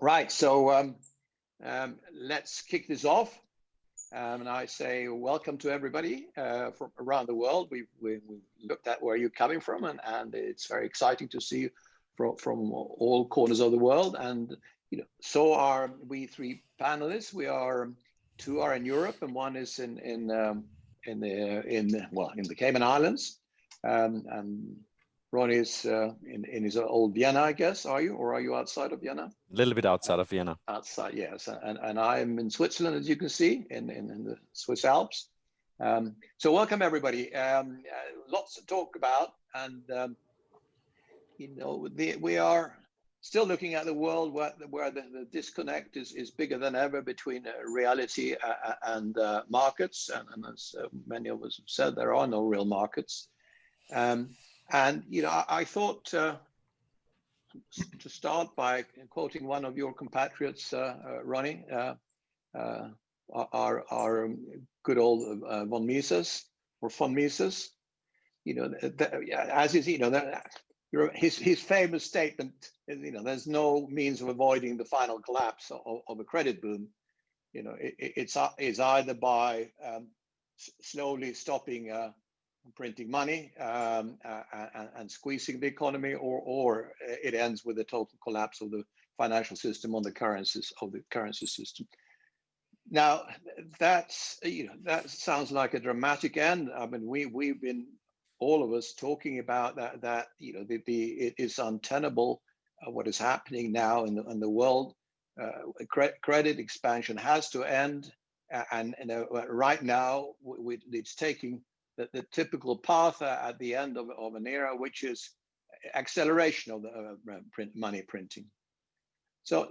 Right, so let's kick this off. And I say welcome to everybody from around the world. We've looked at where you're coming from, and it's very exciting to see you from all corners of the world. And so are we three panelists. Two are in Europe, and one is in the Cayman Islands. And Ronnie is in his old Vienna, I guess. Are you, or are you outside of Vienna? A little bit outside of Vienna. Outside, yes. And I'm in Switzerland, as you can see, in the Swiss Alps. So welcome, everybody. Lots to talk about. And, we are still looking at the world where the disconnect is bigger than ever between reality and markets. And as many of us have said, there are no real markets. And I thought to start by quoting one of your compatriots, Ronnie, our good old von Mises, or von Mises. As you see, his famous statement is, there's no means of avoiding the final collapse of a credit boom. It's either by slowly stopping printing money and squeezing the economy, or it ends with a total collapse of the financial system on the currencies of the currency system. Now, that sounds like a dramatic end. I mean, we've been, all of us, talking about that it is untenable what is happening now in the world. Credit expansion has to end, and right now it's taking the typical path at the end of an era, which is acceleration of the money printing. So,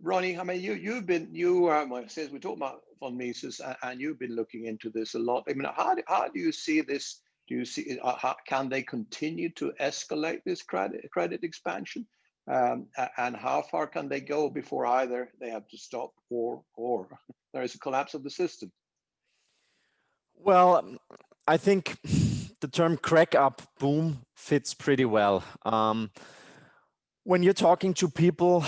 Ronnie, I mean, since we talk about von Mises, and you've been looking into this a lot. I mean, how do you see this? Do you see can they continue to escalate this credit expansion, and how far can they go before either they have to stop or there is a collapse of the system? Well, I think the term crack up boom fits pretty well. When you're talking to people,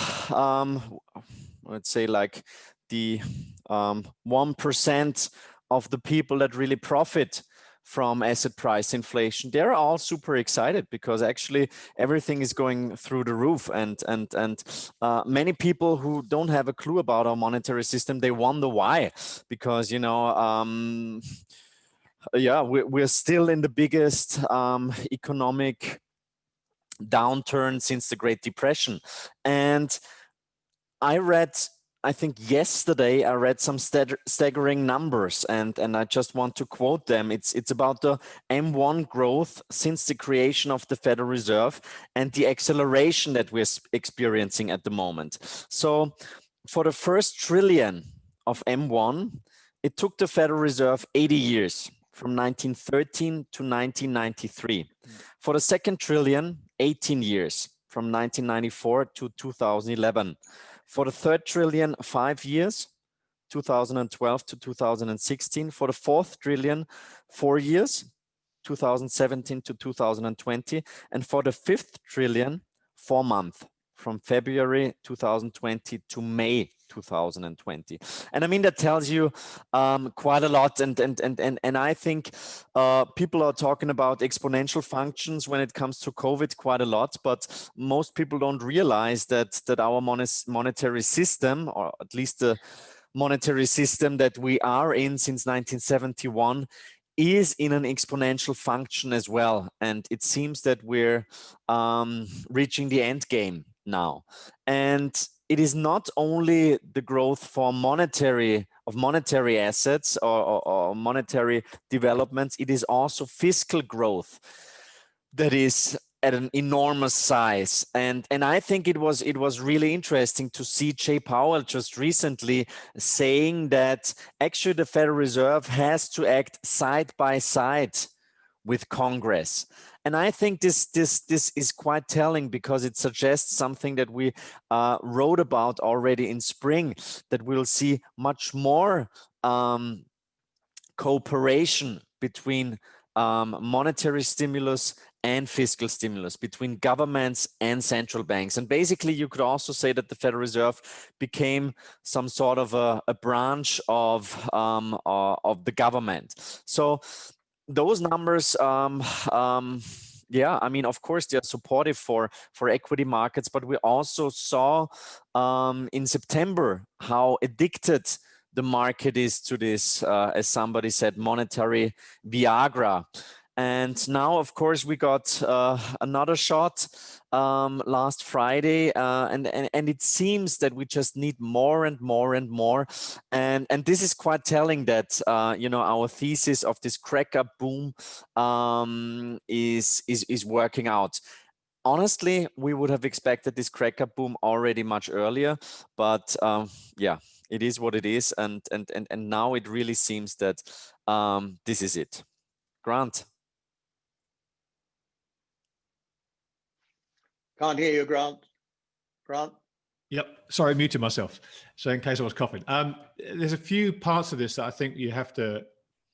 let's say like the 1% of the people that really profit from asset price inflation, they're all super excited because actually everything is going through the roof, and many people who don't have a clue about our monetary system, they wonder why, because we're still in the biggest economic downturn since the Great Depression. And I think yesterday I read some staggering numbers, and I just want to quote them. It's about the M1 growth since the creation of the Federal Reserve and the acceleration that we're experiencing at the moment. So for the first trillion of M1, it took the Federal Reserve 80 years, from 1913 to 1993. For the second trillion, 18 years, from 1994 to 2011. For the third trillion, 5 years, 2012 to 2016. For the fourth trillion, 4 years, 2017 to 2020. And for the fifth trillion, 4 months, from February 2020 to May 2020. And I mean, that tells you quite a lot. And I think people are talking about exponential functions when it comes to COVID quite a lot, but most people don't realize that our monetary system, or at least the monetary system that we are in since 1971, is in an exponential function as well. And it seems that we're reaching the end game now. And it is not only the growth for monetary assets or monetary developments, it is also fiscal growth that is at an enormous size. And I think it was really interesting to see Jay Powell just recently saying that actually the Federal Reserve has to act side by side with Congress. And I think this is quite telling, because it suggests something that we wrote about already in spring, that we'll see much more cooperation between monetary stimulus and fiscal stimulus between governments and central banks. And basically, you could also say that the Federal Reserve became some sort of a branch of the government. So those numbers, yeah, I mean, of course, they're supportive for equity markets, but we also saw in September how addicted the market is to this, as somebody said, monetary Viagra. And now, of course, we got another shot last Friday, and it seems that we just need more and more and more. And this is quite telling that you know, our thesis of this crack-up boom is working out. Honestly, we would have expected this crack-up boom already much earlier, but yeah, it is what it is, and now it really seems that this is it. Grant. Can't hear you, Grant. Grant? Yep. Sorry, I muted myself. So in case I was coughing. There's a few parts of this that I think you have to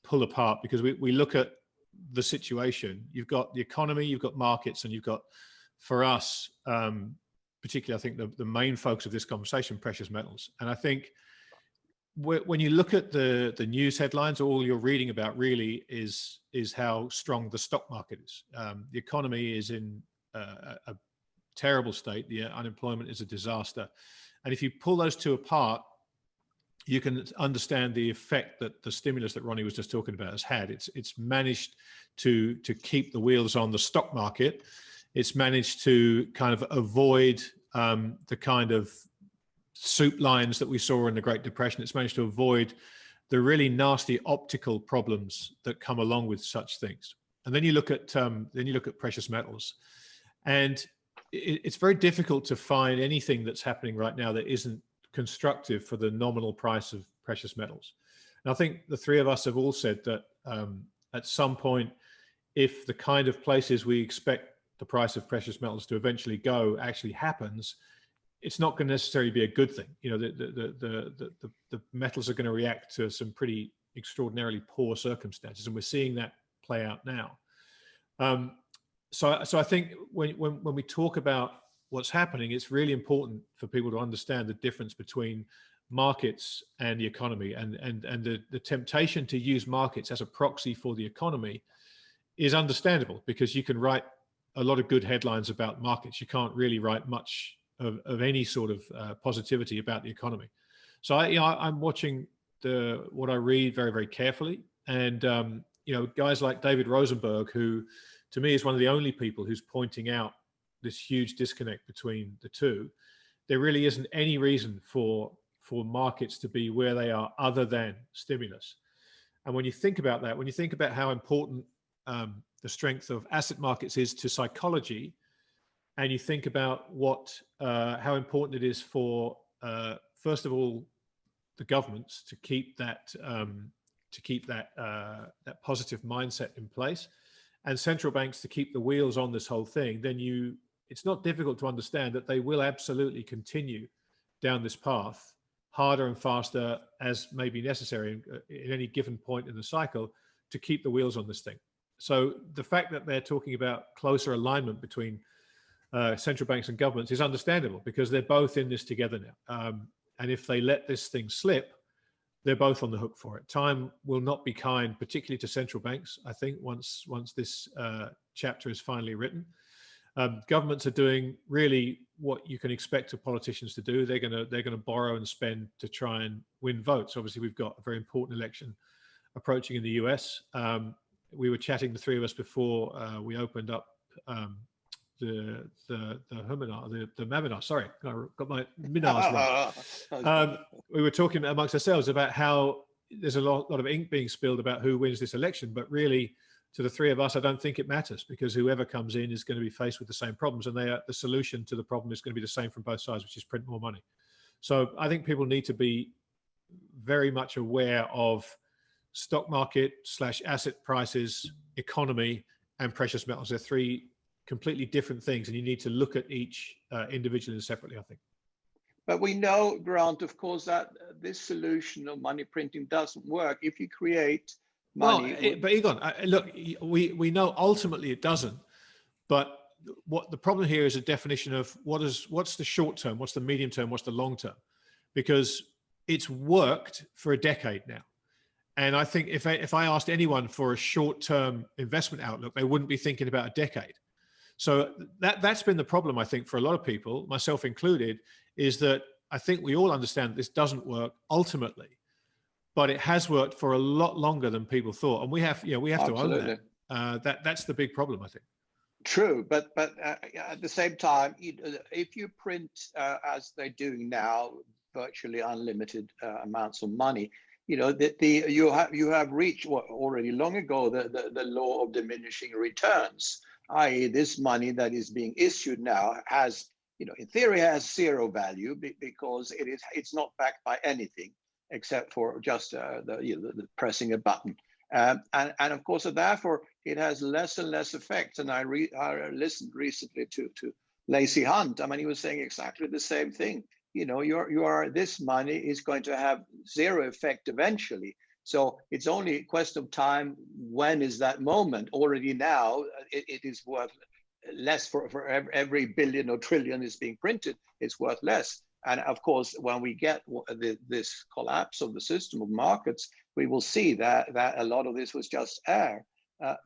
pull apart, because we look at the situation. You've got the economy, you've got markets, and you've got, for us, particularly, I think the main focus of this conversation, precious metals. And I think when you look at the news headlines, all you're reading about really is how strong the stock market is. The economy is in a terrible state. The unemployment is a disaster. And if you pull those two apart, you can understand the effect that the stimulus that Ronnie was just talking about has had. It's managed to keep the wheels on the stock market. It's managed to kind of avoid the kind of soup lines that we saw in the Great Depression. It's managed to avoid the really nasty optical problems that come along with such things. And then you look at precious metals, and it's very difficult to find anything that's happening right now that isn't constructive for the nominal price of precious metals. And I think the three of us have all said that at some point, if the kind of places we expect the price of precious metals to eventually go actually happens, it's not going to necessarily be a good thing. You know, the metals are going to react to some pretty extraordinarily poor circumstances, and we're seeing that play out now. So I think when we talk about what's happening, it's really important for people to understand the difference between markets and the economy, and the temptation to use markets as a proxy for the economy is understandable, because you can write a lot of good headlines about markets. You can't really write much of any sort of positivity about the economy. So I'm watching what I read very, very carefully, and you know, guys like David Rosenberg, who to me is one of the only people who's pointing out this huge disconnect between the two. There really isn't any reason for markets to be where they are other than stimulus. And when you think about that, when you think about how important the strength of asset markets is to psychology, and you think about how important it is for first of all the governments to keep that that positive mindset in place, and central banks to keep the wheels on this whole thing, then it's not difficult to understand that they will absolutely continue down this path harder and faster as may be necessary in any given point in the cycle to keep the wheels on this thing. So the fact that they're talking about closer alignment between central banks and governments is understandable, because they're both in this together now. And if they let this thing slip, they're both on the hook for it. Time will not be kind, particularly to central banks, I think, once this chapter is finally written. Governments are doing really what you can expect of politicians to do. They're going to borrow and spend to try and win votes. Obviously, we've got a very important election approaching in the US. We were chatting, the three of us, before we opened up the MAMINAR. Sorry, I got my minars wrong. We were talking amongst ourselves about how there's a lot of ink being spilled about who wins this election, but really, to the three of us, I don't think it matters, because whoever comes in is going to be faced with the same problems, and the solution to the problem is going to be the same from both sides, which is print more money. So I think people need to be very much aware of stock market / asset prices, economy, and precious metals. They're three completely different things, and you need to look at each individually and separately, I think. But we know, Grant, of course, that this solution of money printing doesn't work if you create money. Well, but Egon, look, we know ultimately it doesn't, But what the problem here is a definition of what's the short term, what's the medium term, what's the long term, because it's worked for a decade now. And I think if I asked anyone for a short-term investment outlook, they wouldn't be thinking about a decade. So that's been the problem, I think, for a lot of people, myself included, is that I think we all understand this doesn't work ultimately, but it has worked for a lot longer than people thought, and we have to own that. That's the big problem, I think. True, but at the same time, if you print as they're doing now, virtually unlimited amounts of money, you have reached what already long ago the law of diminishing returns, i.e., this money that is being issued now has, in theory, has zero value because it's not backed by anything except for just the pressing a button, and of course, therefore, it has less and less effect. And I listened recently to Lacey Hunt. I mean, he was saying exactly the same thing. This money is going to have zero effect eventually. So it's only a question of time. When is that moment? Already now, it is worth less for every billion or trillion is being printed. It's worth less. And of course, when we get this collapse of the system of markets, we will see that a lot of this was just air.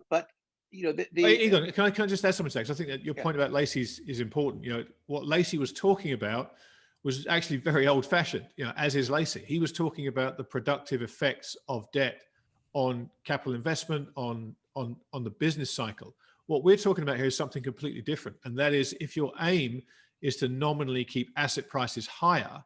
But Egon, can I just add something to that? 'Cause I think that your point about Lacey's is important. What Lacey was talking about was actually very old-fashioned, as is Lacey. He was talking about the productive effects of debt on capital investment, on the business cycle. What we're talking about here is something completely different, and that is if your aim is to nominally keep asset prices higher,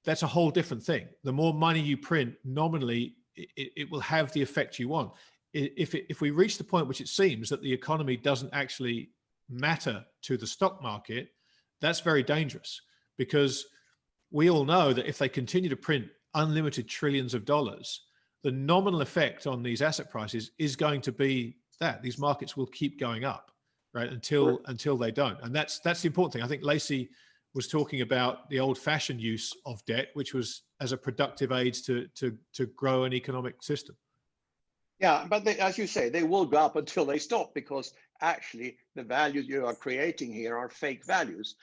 that's a whole different thing. The more money you print nominally, it will have the effect you want. If we reach the point which it seems that the economy doesn't actually matter to the stock market, that's very dangerous. Because we all know that if they continue to print unlimited trillions of dollars, the nominal effect on these asset prices is going to be that these markets will keep going up, right? Until they don't. And that's the important thing. I think Lacey was talking about the old-fashioned use of debt, which was as a productive aid to grow an economic system. Yeah, but as you say, they will go up until they stop, because actually the values you are creating here are fake values.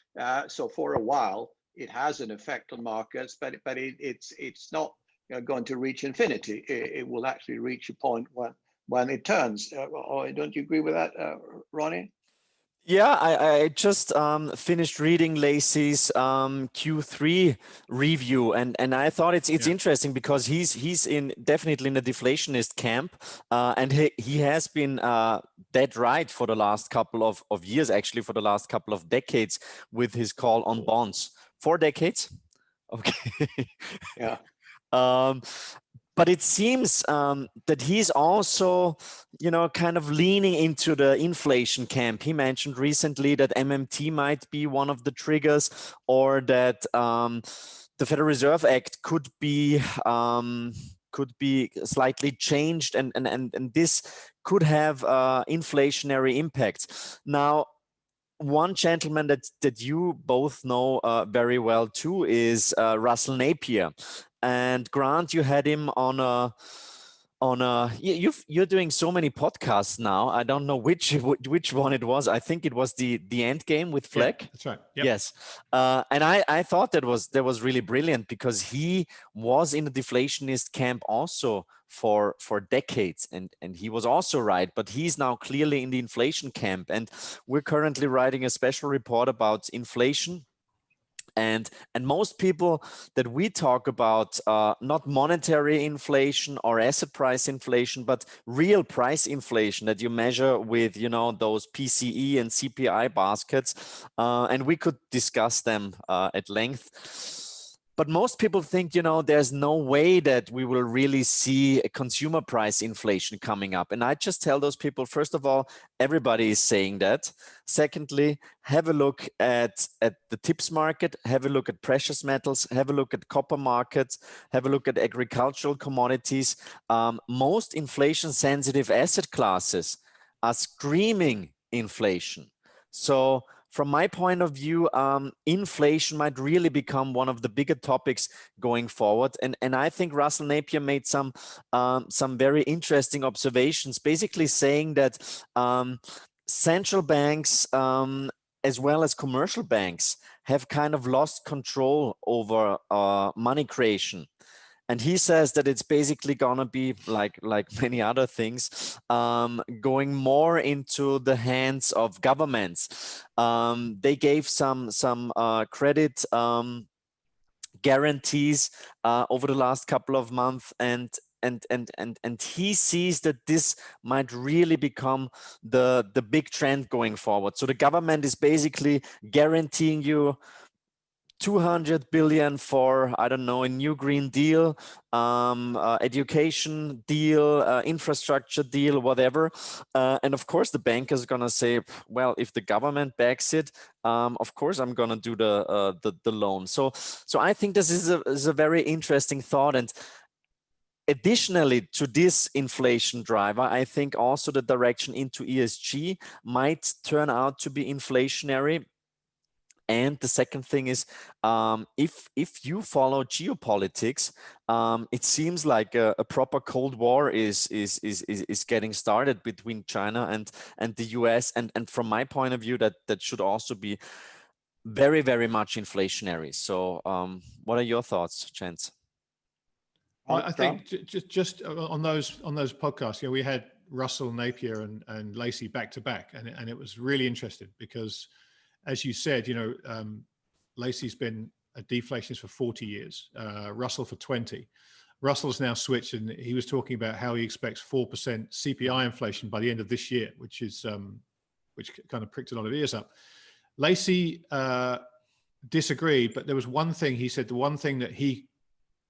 So for a while, it has an effect on markets, but it's not going to reach infinity. It will actually reach a point when it turns. Don't you agree with that, Ronnie? Yeah, I just finished reading Lacey's Q3 review, and I thought it's interesting because he's definitely in the deflationist camp, and he has been dead right for the last couple of years, actually for the last couple of decades, with his call on bonds. 4 decades, okay. Yeah. But it seems that he's also, kind of leaning into the inflation camp. He mentioned recently that MMT might be one of the triggers, or that the Federal Reserve Act could be slightly changed, and this could have inflationary impacts. Now, one gentleman that you both know very well too is Russell Napier. And Grant, you had him on a you're doing so many podcasts now. I don't know which one it was. I think it was the end game with Fleck. Yeah, that's right. Yep. Yes, and I thought that was really brilliant, because he was in the deflationist camp also for decades, and he was also right. But he's now clearly in the inflation camp, and we're currently writing a special report about inflation. And most people that we talk about, not monetary inflation or asset price inflation, but real price inflation that you measure with, those PCE and CPI baskets. And we could discuss them at length. But most people think, there's no way that we will really see a consumer price inflation coming up. And I just tell those people, first of all, everybody is saying that. Secondly, have a look at the TIPS market, have a look at precious metals, have a look at copper markets, have a look at agricultural commodities. Most inflation-sensitive asset classes are screaming inflation. So from my point of view, inflation might really become one of the bigger topics going forward. And I think Russell Napier made some very interesting observations, basically saying that central banks as well as commercial banks have kind of lost control over money creation. And he says that it's basically gonna be like many other things, going more into the hands of governments. They gave some credit guarantees over the last couple of months, and he sees that this might really become the big trend going forward. So the government is basically guaranteeing you 200 billion for, I don't know, a new Green Deal, education deal, infrastructure deal, whatever. And of course, the banker is going to say, well, if the government backs it, of course, I'm going to do the loan. So I think this is a very interesting thought. And additionally to this inflation driver, I think also the direction into ESG might turn out to be inflationary. And the second thing is, if you follow geopolitics, it seems like a proper Cold War is getting started between China and the US. And from my point of view, that should also be very, very much inflationary. So what are your thoughts, Jens? I think just on those podcasts, we had Russell, Napier, and Lacey back to back, and it was really interesting because, as you said, Lacey's been a deflationist for 40 years, Russell for 20. Russell's now switched, and he was talking about how he expects 4% CPI inflation by the end of this year, which kind of pricked a lot of ears up. Lacey disagreed, but there was one thing he said, the one thing that he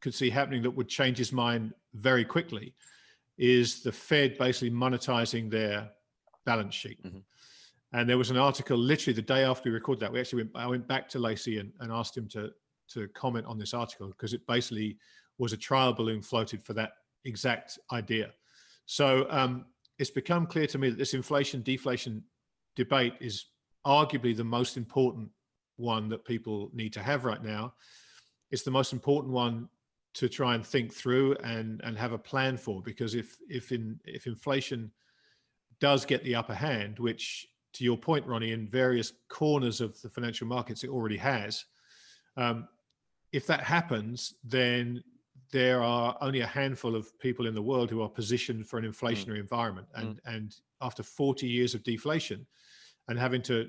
could see happening that would change his mind very quickly is the Fed basically monetizing their balance sheet. Mm-hmm. And there was an article literally the day after we recorded that. I went back to Lacey and asked him to comment on this article because it basically was a trial balloon floated for that exact idea. So it's become clear to me that this inflation deflation debate is arguably the most important one that people need to have right now. It's the most important one to try and think through and have a plan for, because if inflation does get the upper hand, which to your point, Ronnie, in various corners of the financial markets, it already has. If that happens, then there are only a handful of people in the world who are positioned for an inflationary environment. And after 40 years of deflation and having to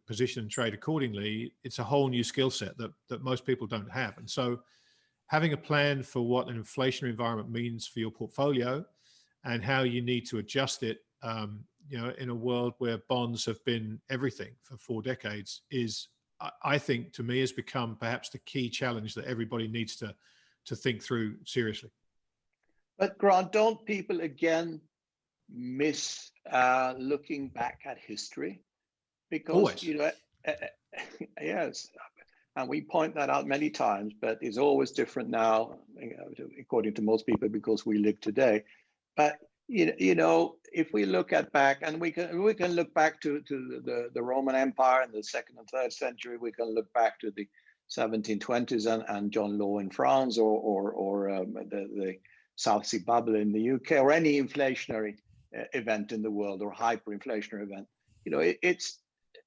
position and trade accordingly, it's a whole new skill set that most people don't have. And so having a plan for what an inflationary environment means for your portfolio and how you need to adjust it, in a world where bonds have been everything for 4 decades, is, I think, to me, has become perhaps the key challenge that everybody needs to think through seriously. But Grant, don't people again miss looking back at history? Because always. Yes, and we point that out many times, but it's always different now, according to most people, because we live today. But if we look at back, and we can look back to the Roman Empire in the 2nd and 3rd century, we can look back to the 1720s and John Law in France, or the South Sea bubble in the UK, or any inflationary event in the world, or hyperinflationary event. It's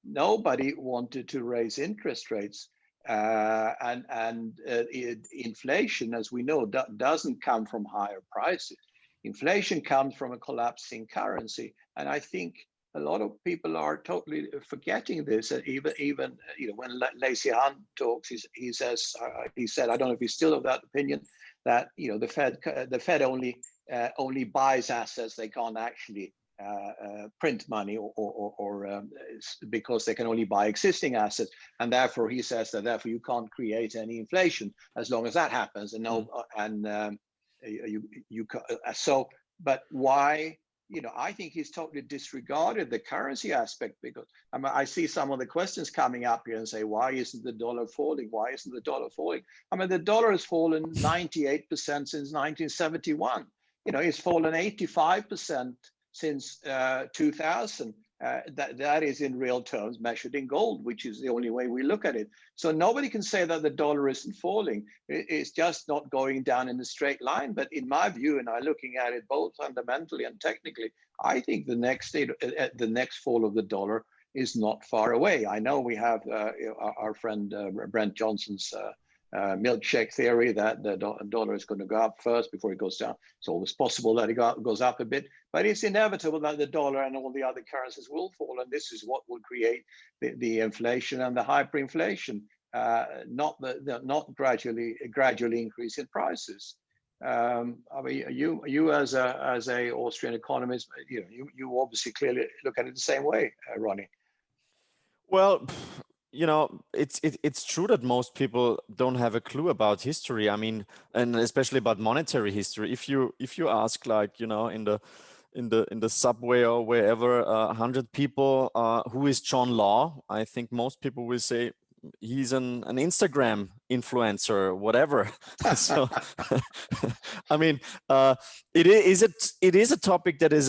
nobody wanted to raise interest rates, and inflation, as we know, doesn't come from higher prices. Inflation comes from a collapsing currency, and I think a lot of people are totally forgetting this. Even when Lacey Hunt talks, he said, I don't know if he's still of that opinion, that the Fed only buys assets. They can't actually print money, or because they can only buy existing assets, and therefore he says that you can't create any inflation as long as that happens. And but why? I think he's totally disregarded the currency aspect, because I see some of the questions coming up here and say, why isn't the dollar falling? Why isn't the dollar falling? The dollar has fallen 98% since 1971. It's fallen 85% since 2000. that is in real terms measured in gold, which is the only way we look at it. So nobody can say that the dollar isn't falling. It's just not going down in a straight line. But in my view, and I'm looking at it both fundamentally and technically, I think the next fall of the dollar is not far away. I know we have our friend Brent Johnson's milkshake theory that the dollar is going to go up first before it goes down. It's always possible that it goes up a bit, but it's inevitable that the dollar and all the other currencies will fall, and this is what will create the inflation and the hyperinflation, not gradually increase in prices. I mean, you as a Austrian economist, you obviously clearly look at it the same way, Ronnie. Well, it's true that most people don't have a clue about history. I mean, and especially about monetary history. If you ask, like, in the subway or wherever, 100 people, who is John Law, I think most people will say he's an Instagram influencer or whatever. So, I mean, it is a topic that is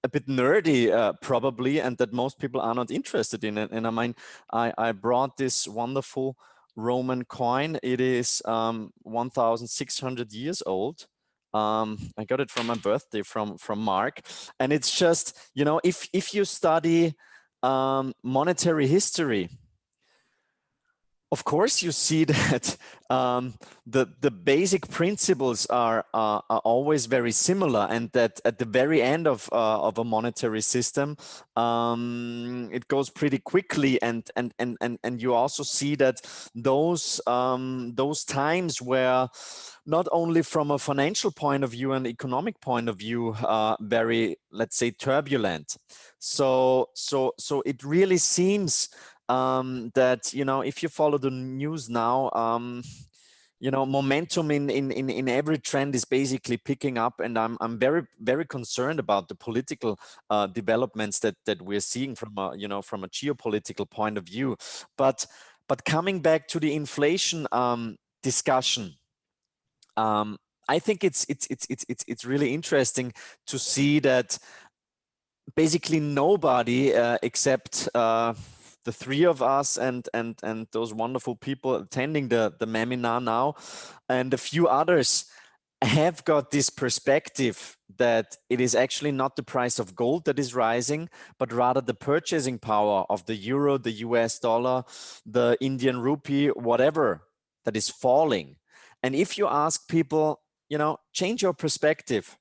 a bit nerdy, probably, and that most people are not interested in it. And I mean, I brought this wonderful Roman coin. It is 1,600 years old. I got it from my birthday from Mark, and it's just, if you study monetary history, of course, you see that the basic principles are always very similar, and that at the very end of a monetary system, it goes pretty quickly, and you also see that those times where, not only from a financial point of view and economic point of view, very, let's say, turbulent. So it really seems that, if you follow the news now, momentum in every trend is basically picking up, and I'm very, very concerned about the political developments that we're seeing from a geopolitical point of view. But coming back to the inflation discussion, I think it's really interesting to see that basically nobody except the three of us and those wonderful people attending the MAMINAR now, and a few others, have got this perspective that it is actually not the price of gold that is rising, but rather the purchasing power of the euro, the US dollar, the Indian rupee, whatever, that is falling. And if you ask people, change your perspective,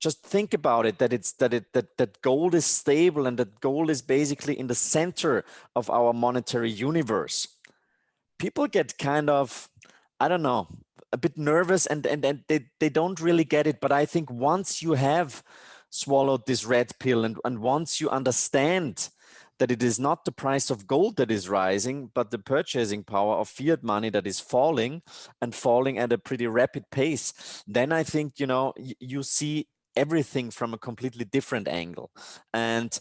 just think about it, that gold is stable, and that gold is basically in the center of our monetary universe. People get kind of, I don't know, a bit nervous, and they don't really get it. But I think once you have swallowed this red pill, and once you understand that it is not the price of gold that is rising, but the purchasing power of fiat money that is falling, and falling at a pretty rapid pace, then I think, you see everything from a completely different angle. And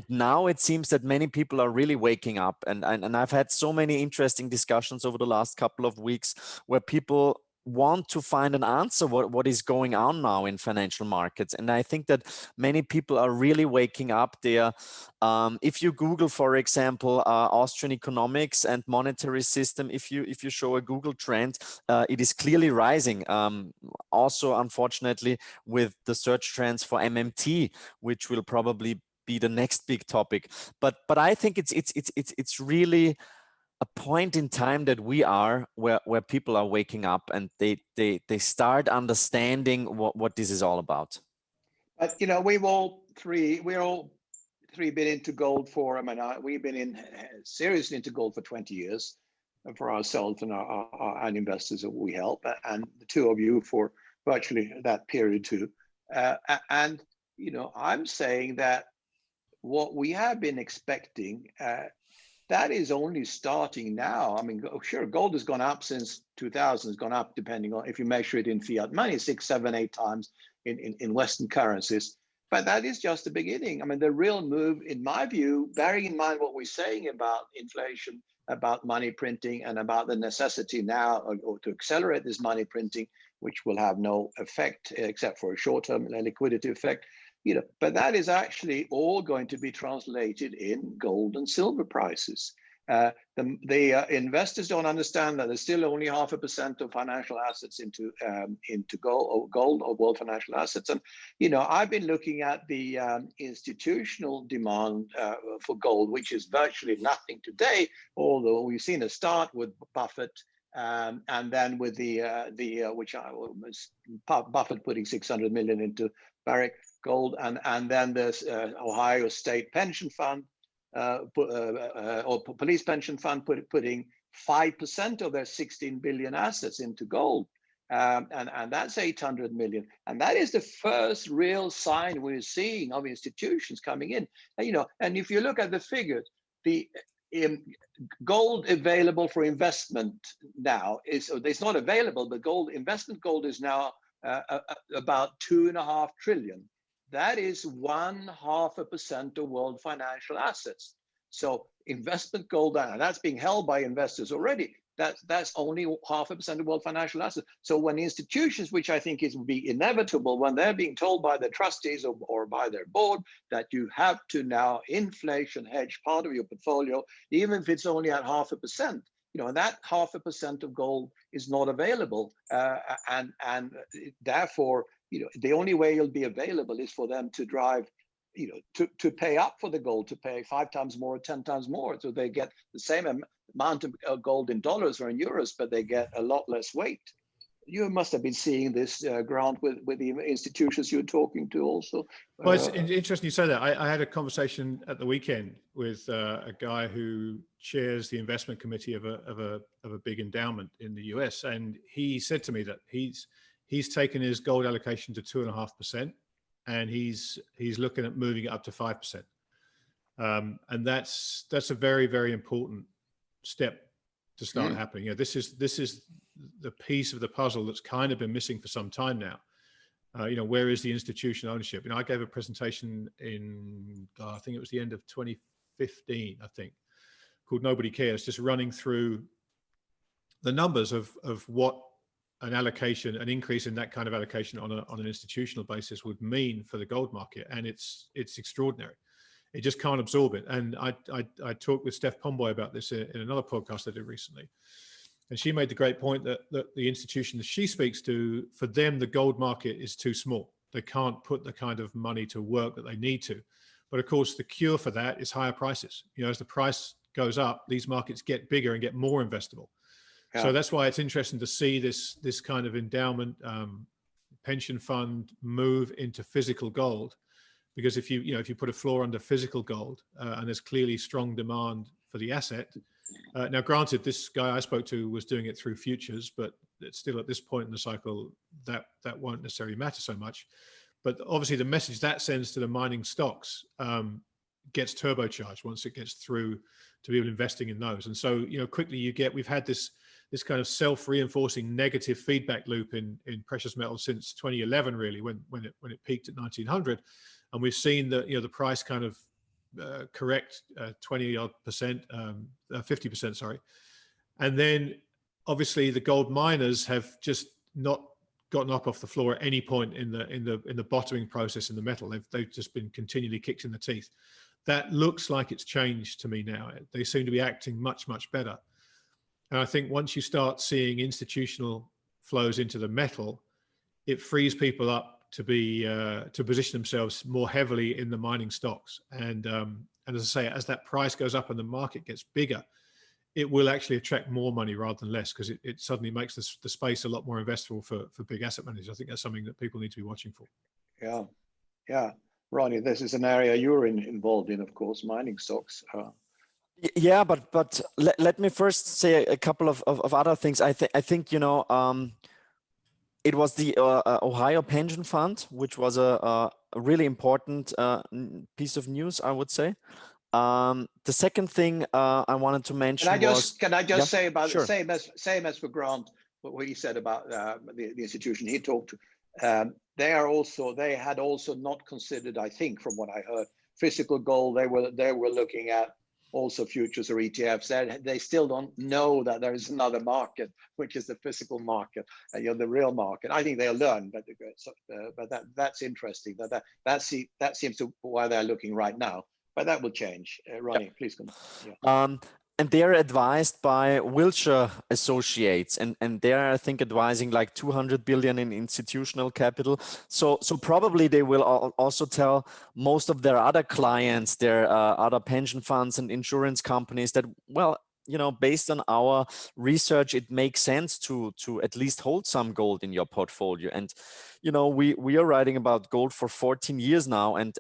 now it seems that many people are really waking up, and I've had so many interesting discussions over the last couple of weeks where people want to find an answer what is going on now in financial markets. And I think that many people are really waking up there. If you Google, for example, Austrian economics and monetary system, if you show a Google trend, it is clearly rising. Also, unfortunately, with the search trends for MMT, which will probably be the next big topic. But I think it's really a point in time that we are where people are waking up, and they start understanding what this is all about. But we're all three been into gold for, we've been seriously into gold for 20 years for ourselves and our investors that we help, and the two of you for virtually that period too. And I'm saying that what we have been expecting, that is only starting now. I mean, sure, gold has gone up since 2000, has gone up, depending on if you measure it in fiat money, 6, 7, 8 times in Western currencies. But that is just the beginning. I mean, the real move, in my view, bearing in mind what we're saying about inflation, about money printing, and about the necessity now or to accelerate this money printing, which will have no effect except for a short-term liquidity effect. but that is actually all going to be translated in gold and silver prices. The investors don't understand that there's still only 0.5% of financial assets into gold or world financial assets. And I've been looking at the institutional demand for gold, which is virtually nothing today, although we've seen a start with Buffett. And then with Buffett putting 600 million into Barrick Gold, and then there's Ohio State Pension Fund or Police Pension Fund putting 5% of their 16 billion assets into gold, and that's 800 million, and that is the first real sign we're seeing of institutions coming in. And if you look at the figures, the gold available for investment now it's not available, but investment gold is now about 2.5 trillion. That is 0.5% of world financial assets. So investment gold, and that's being held by investors already. That's only 0.5% of world financial assets. So when institutions, which I think will be inevitable, when they're being told by the trustees or by their board that you have to now inflation hedge part of your portfolio, even if it's only at 0.5%, and that 0.5% of gold is not available, and therefore, the only way it'll be available is for them to drive, to pay up for the gold, to pay 5 times more or 10 times more, so they get the same amount of gold in dollars or in euros, but they get a lot less weight. You must have been seeing this, Grant, with the institutions you're talking to also. Well, it's interesting you say that. I had a conversation at the weekend with a guy who chairs the investment committee of a big endowment in the US, and he said to me that he's taken his gold allocation to 2.5%, and he's looking at moving it up to 5%, and that's a very, very important step to start happening. This is the piece of the puzzle that's kind of been missing for some time now. Where is the institutional ownership? I gave a presentation in, I think it was the end of 2015, I think, called Nobody Cares, just running through the numbers of what an increase in that kind of allocation on an institutional basis would mean for the gold market. And it's extraordinary. It just can't absorb it. And I talked with Steph Pomboy about this in another podcast I did recently. And she made the great point that the institution that she speaks to, for them, the gold market is too small. They can't put the kind of money to work that they need to. But of course, the cure for that is higher prices. As the price goes up, these markets get bigger and get more investable. Yeah. So that's why it's interesting to see this kind of endowment pension fund move into physical gold. Because if you put a floor under physical gold and there's clearly strong demand for the asset. Now, granted, this guy I spoke to was doing it through futures, but it's still at this point in the cycle that won't necessarily matter so much. But obviously, the message that sends to the mining stocks gets turbocharged once it gets through to people investing in those. And so, quickly we've had this kind of self-reinforcing negative feedback loop in precious metals since 2011, really, when it peaked at 1900. And we've seen the price kind of correct 20-odd%, 50%, sorry. And then obviously the gold miners have just not gotten up off the floor at any point in the bottoming process in the metal. They've just been continually kicked in the teeth. That looks like it's changed to me now. They seem to be acting much, much better. And I think once you start seeing institutional flows into the metal, it frees people up to position themselves more heavily in the mining stocks. And as I say, as that price goes up and the market gets bigger, it will actually attract more money rather than less, because it suddenly makes the space a lot more investable for big asset managers. I think that's something that people need to be watching for. Yeah. Ronnie, this is an area you're involved in, of course, mining stocks. Yeah, but let me first say a couple of other things. I think it was the Ohio Pension Fund, which was a really important piece of news, I would say. The second thing I wanted to mention can I just say about sure. the same as for Grant, what he said about the institution he talked to. They had also not considered, I think, from what I heard, physical gold. They were looking at also futures or ETFs. They still don't know that there is another market, which is the physical market, the real market. I think they'll learn, but that's interesting. That seems to why they're looking right now. But that will change. Ronnie, please continue. Yeah. And they're advised by Wilshire Associates, and they're, I think, advising like 200 billion in institutional capital. So probably they will also tell most of their other clients, their other pension funds and insurance companies that, well, based on our research, it makes sense to at least hold some gold in your portfolio. And we are writing about gold for 14 years now, and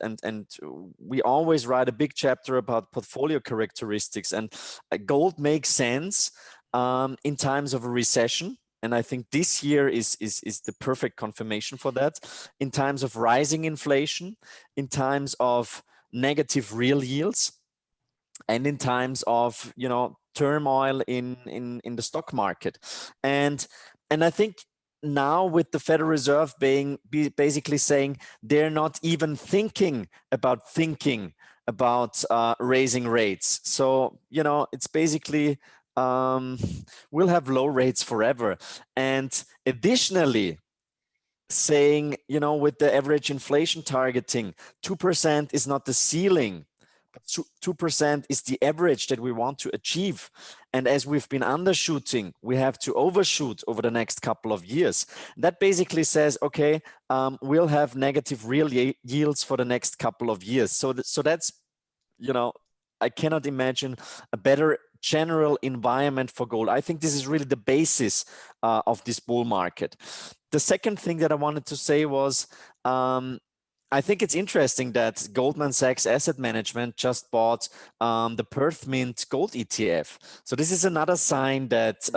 we always write a big chapter about portfolio characteristics. And gold makes sense in times of a recession. And I think this year is the perfect confirmation for that. In times of rising inflation, in times of negative real yields, and in times of turmoil in the stock market. And I think now with the Federal Reserve basically saying they're not even thinking about raising rates. So it's basically we'll have low rates forever. And additionally, saying with the average inflation targeting, 2% is not the ceiling. 2% is the average that we want to achieve. And as we've been undershooting, we have to overshoot over the next couple of years. That basically says, okay, we'll have negative real yields for the next couple of years. So that's, I cannot imagine a better general environment for gold. I think this is really the basis of this bull market. The second thing that I wanted to say was, I think it's interesting that Goldman Sachs Asset Management just bought the pertinent gold ETF. So this is another sign that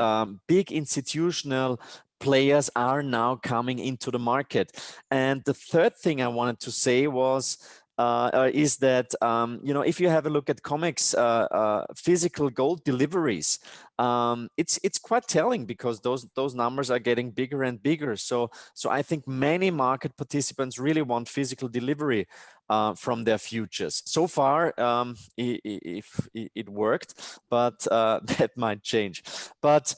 big institutional players are now coming into the market. And the third thing I wanted to say was, is that if you have a look at COMEX physical gold deliveries, it's quite telling, because those numbers are getting bigger and bigger. So I think many market participants really want physical delivery from their futures. So far, if it worked, but that might change. But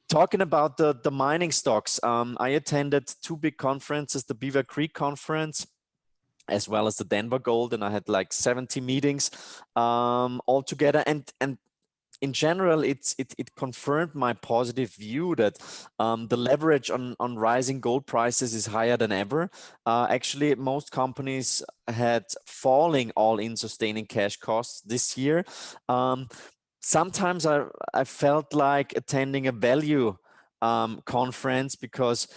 talking about the mining stocks, I attended two big conferences, the Beaver Creek conference, as well as the Denver Gold, and I had like 70 meetings all together. And in general, it confirmed my positive view that the leverage on rising gold prices is higher than ever. Actually, most companies had falling all-in sustaining cash costs this year. Sometimes I felt like attending a value conference, because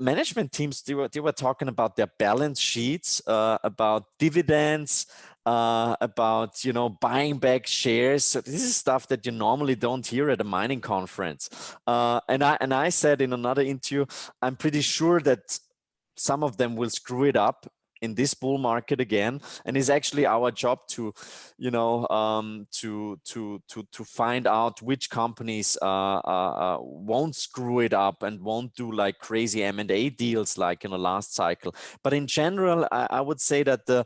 management teams, they were talking about their balance sheets, about dividends, about buying back shares. So this is stuff that you normally don't hear at a mining conference. And I said in another interview, I'm pretty sure that some of them will screw it up in this bull market again, and it's actually our job to to find out which companies won't screw it up and won't do like crazy M&A deals like in the last cycle. But in general, I would say that the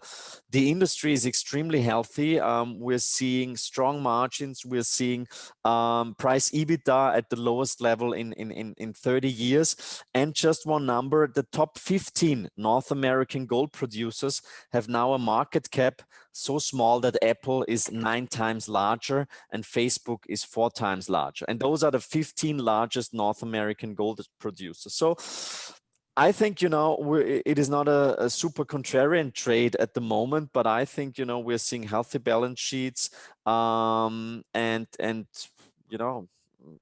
industry is extremely healthy. We're seeing strong margins. We're seeing price EBITDA at the lowest level in 30 years. And just one number, the top 15 North American gold producers have now a market cap so small that Apple is 9 times larger and Facebook is 4 times larger. And those are the 15 largest North American gold producers. So I think, it is not a super contrarian trade at the moment, but I think, we're seeing healthy balance sheets, and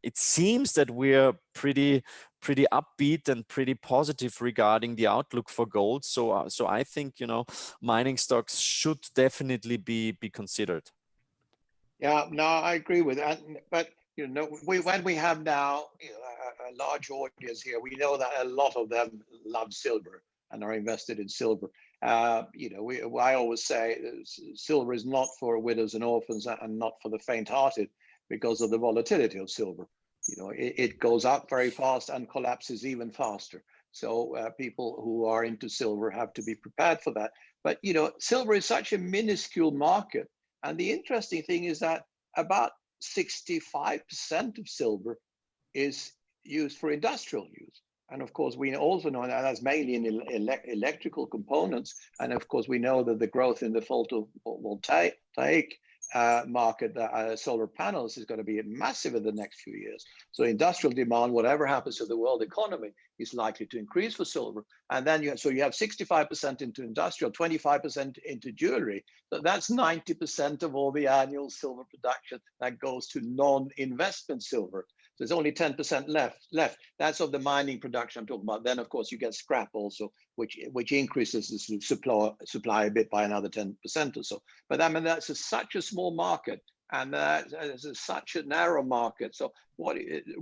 it seems that we're pretty upbeat and pretty positive regarding the outlook for gold. So I think, mining stocks should definitely be considered. Yeah, no, I agree with that. But when we have now a large audience here, we know that a lot of them love silver and are invested in silver. I always say silver is not for widows and orphans and not for the faint-hearted, because of the volatility of silver. It goes up very fast and collapses even faster. So people who are into silver have to be prepared for that. But silver is such a minuscule market, And the interesting thing is that about 65% of silver is used for industrial use. And of course, we also know that that's mainly in electrical components. And of course, we know that the growth in the photovoltaic market, solar panels, is going to be massive in the next few years. So industrial demand, whatever happens to the world economy, is likely to increase for silver. And then you have 65% into industrial, 25% into jewelry. So that's 90% of all the annual silver production that goes to non-investment silver. So there's only 10% left. That's of the mining production I'm talking about. Then, of course, you get scrap also, which increases the supply a bit by another 10% or so. But I mean, that's such a small market, and it's such a narrow market. So,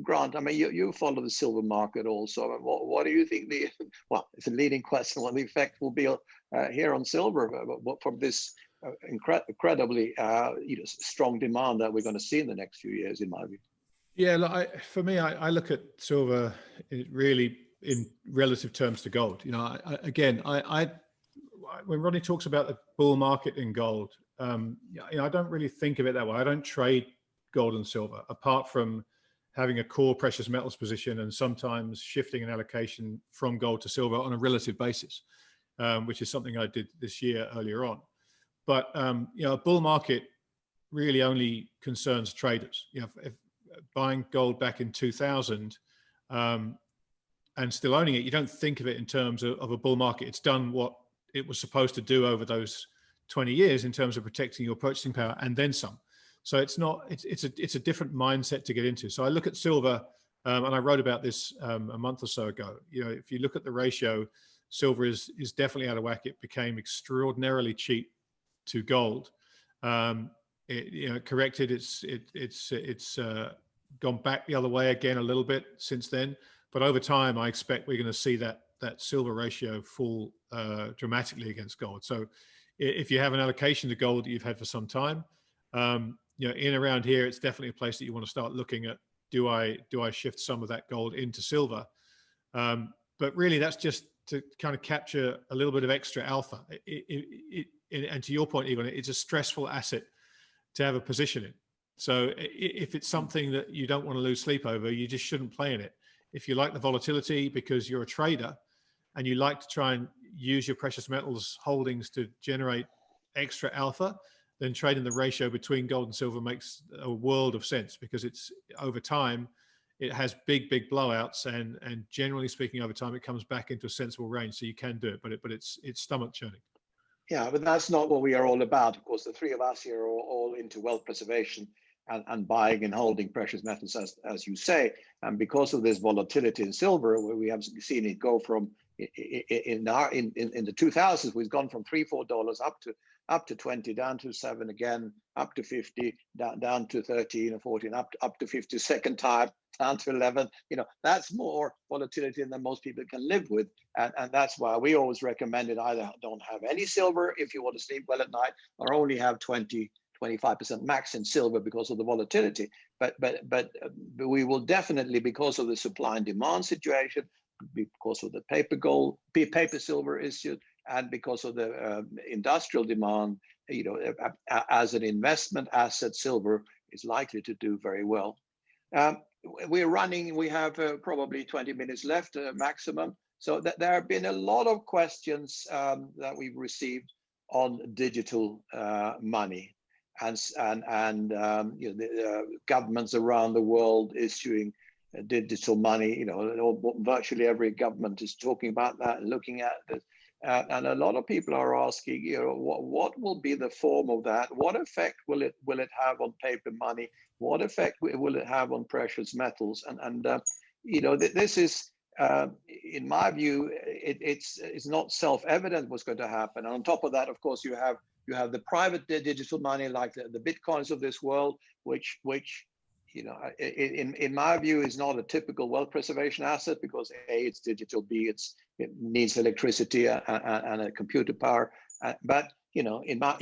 Grant? I mean, you follow the silver market also. What do you think it's a leading question, what the effect will be here on silver from this incredibly strong demand that we're going to see in the next few years, in my view? Yeah, look, for me, I look at silver really in relative terms to gold. You know, when Ronnie talks about the bull market in gold, I don't really think of it that way. I don't trade gold and silver, apart from having a core precious metals position and sometimes shifting an allocation from gold to silver on a relative basis, which is something I did this year earlier on. But a bull market really only concerns traders. You know, if buying gold back in 2000 and still owning it, you don't think of it in terms of a bull market. It's done what it was supposed to do over those 20 years in terms of protecting your purchasing power and then some. So it's a different mindset to get into. So I look at silver, and I wrote about this a month or so ago. You know, if you look at the ratio, silver is definitely out of whack. It became extraordinarily cheap to gold. It corrected. It's gone back the other way again a little bit since then. But over time, I expect we're going to see that silver ratio fall dramatically against gold. So if you have an allocation to gold that you've had for some time, in around here, it's definitely a place that you want to start looking at. Do I shift some of that gold into silver? But really, that's just to kind of capture a little bit of extra alpha. And to your point, Egon, it's a stressful asset to have a position in. So if it's something that you don't want to lose sleep over, you just shouldn't play in it. If you like the volatility because you're a trader and you like to try and use your precious metals holdings to generate extra alpha, then trading the ratio between gold and silver makes a world of sense, because it's over time, it has big blowouts, and generally speaking, over time, it comes back into a sensible range. So you can do it, but it's stomach churning. Yeah, but that's not what we are all about. Of course, the three of us here are all into wealth preservation and buying and holding precious metals, as you say. And because of this volatility in silver, where we have seen it go from in the 2000s, we've gone from $3-4 up to 20, down to 7 again, up to 50, down to 13 or 14, up to 50 second time, down to 11. You know, that's more volatility than most people can live with, and that's why we always recommended either don't have any silver if you want to sleep well at night, or only have 20-25% max in silver because of the volatility. But we will definitely, because of the supply and demand situation, because of the paper silver issue, and because of the industrial demand, as an investment asset, silver is likely to do very well. We have probably 20 minutes left maximum. So there have been a lot of questions that we've received on digital money, and the governments around the world issuing digital money. Virtually every government is talking about that and looking at it. And a lot of people are asking, what will be the form of that? What effect will it have on paper money? What effect will it have on precious metals? And this is, in my view, it's not self-evident what's going to happen. And on top of that, of course, you have the private digital money, like the bitcoins of this world, which in my view, is not a typical wealth preservation asset, because A, it's digital, B, it needs electricity and a computer power. But in my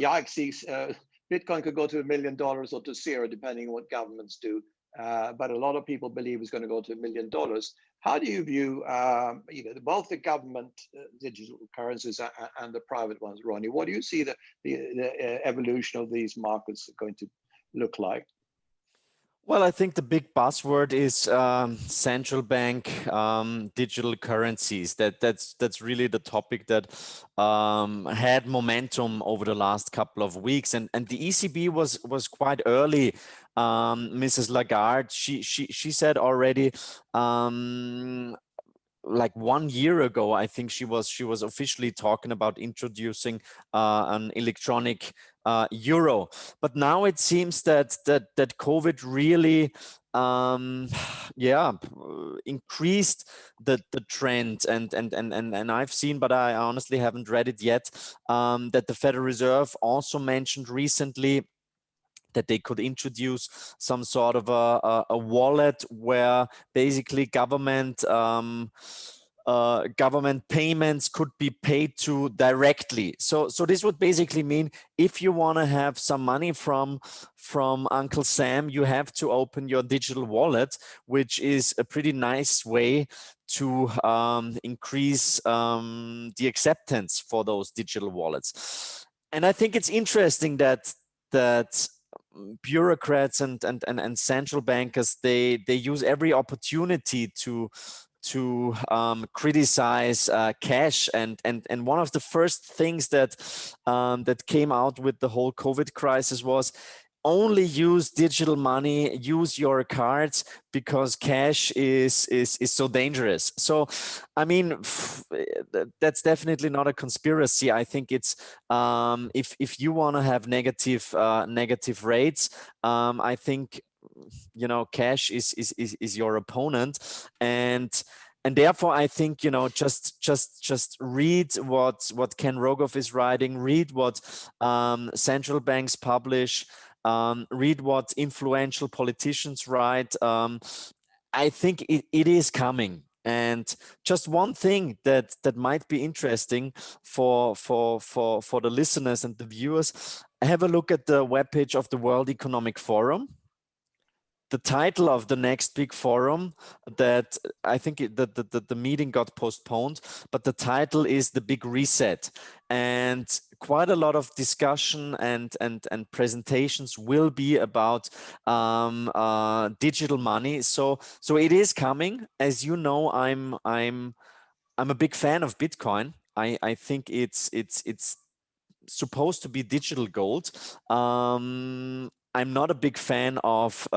Bitcoin could go to $1 million or to zero, depending on what governments do. but a lot of people believe it's going to go to $1 million. How do you view, both the government digital currencies and the private ones, Ronnie? What do you see the evolution of these markets going to look like? Well, I think the big buzzword is central bank digital currencies. That's really the topic that had momentum over the last couple of weeks, and the ECB was quite early. Mrs. Lagarde, she said already. Like 1 year ago, I think she was officially talking about introducing an electronic euro. But now it seems that COVID really increased the trend, and I've seen, but I honestly haven't read it yet, that the Federal Reserve also mentioned recently that they could introduce some sort of a wallet where basically government payments could be paid to directly. So this would basically mean if you want to have some money from Uncle Sam, you have to open your digital wallet, which is a pretty nice way to increase the acceptance for those digital wallets. And I think it's interesting that bureaucrats and central bankers, they use every opportunity to criticize cash, and one of the first things that came out with the whole COVID crisis was only use digital money, use your cards, because cash is so dangerous. So, I mean, that's definitely not a conspiracy. I think it's if you want to have negative rates, I think cash is your opponent, and therefore I think just read what Ken Rogoff is writing, read what central banks publish. Read what influential politicians write. I think it is coming. And just one thing that might be interesting for the listeners and the viewers, have a look at the webpage of the World Economic Forum. The title of the next big forum, that I think the meeting got postponed, but the title is The Big Reset. And quite a lot of discussion and presentations will be about digital money. So it is coming. As you know, I'm a big fan of Bitcoin. I think it's supposed to be digital gold. I'm not a big fan of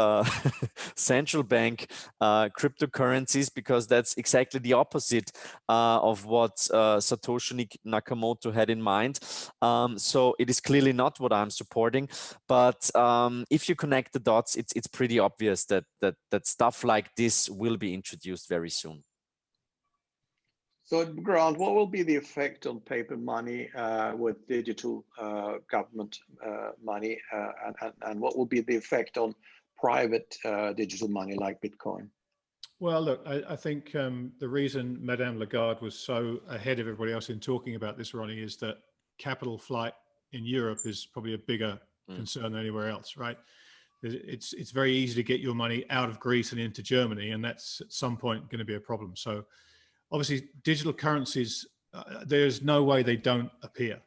central bank cryptocurrencies, because that's exactly the opposite of what Satoshi Nakamoto had in mind. So it is clearly not what I'm supporting. But if you connect the dots, it's pretty obvious that stuff like this will be introduced very soon. So, Grant, what will be the effect on paper money with digital government money, and what will be the effect on private digital money like Bitcoin? Well, look, I think the reason Madame Lagarde was so ahead of everybody else in talking about this, Ronnie, is that capital flight in Europe is probably a bigger concern than anywhere else, right? It's very easy to get your money out of Greece and into Germany, and that's at some point going to be a problem. So obviously, digital currencies, there's no way they don't appear,